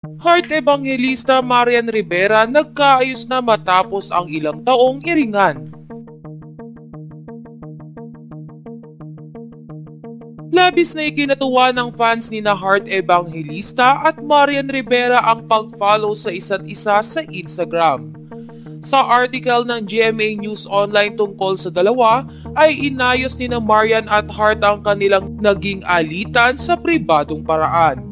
Heart Evangelista Marian Rivera nagkaayos na matapos ang ilang taong iringan. Labis na ikinatuwa ng fans ni Heart Evangelista at Marian Rivera ang pag-follow sa isa't isa sa Instagram. Sa article ng GMA News Online tungkol sa dalawa ay inayos ni Marian at Heart ang kanilang naging alitan sa pribadong paraan.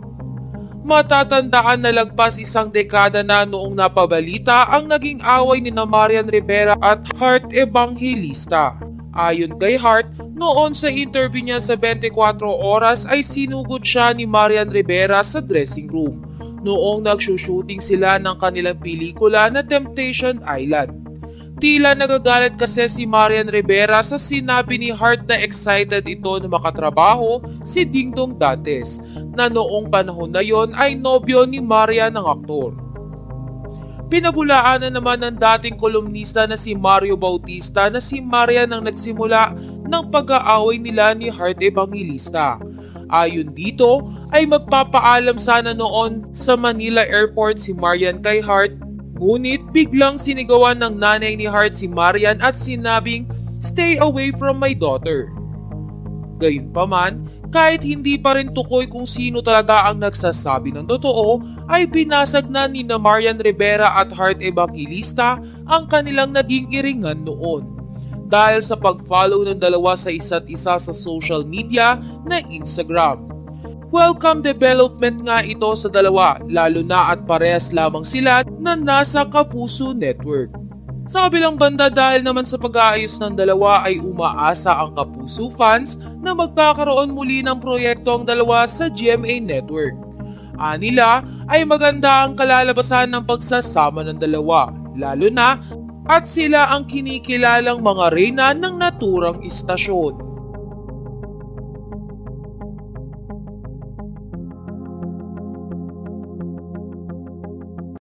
Matatandaan na lagpas isang dekada na noong napabalita ang naging away ni Marian Rivera at Heart Evangelista. Ayon kay Heart, noon sa interview niya sa 24 Oras ay sinugod siya ni Marian Rivera sa dressing room noong nagsushooting sila ng kanilang pelikula na Temptation Island. Tila nagagalit kasi si Marian Rivera sa sinabi ni Heart na excited ito na makatrabaho si Dingdong Dantes na noong panahon na yon ay nobyo ni Marian ng aktor. Pinabulaanan naman ng dating kolumnista na si Mario Bautista na si Marian ang nagsimula ng pag-aaway nila ni Heart Evangelista. Ayon dito ay magpapaalam sana noon sa Manila Airport si Marian kay Heart. Ngunit biglang sinigawan ng nanay ni Heart si Marian at sinabing, "Stay away from my daughter." Gayunpaman, kahit hindi pa rin tukoy kung sino talaga ang nagsasabi ng totoo, ay binasag na ni Marian Rivera at Heart Evangelista ang kanilang naging iringan noon dahil sa pag-follow ng dalawa sa isa't isa sa social media na Instagram. Welcome development nga ito sa dalawa, lalo na at parehas lamang sila na nasa Kapuso Network. Sa kabilang banda dahil naman sa pag-aayos ng dalawa ay umaasa ang Kapuso fans na magkakaroon muli ng proyekto ang dalawa sa GMA Network. Anila ay maganda ang kalalabasan ng pagsasama ng dalawa, lalo na at sila ang kinikilalang mga reyna ng naturang istasyon.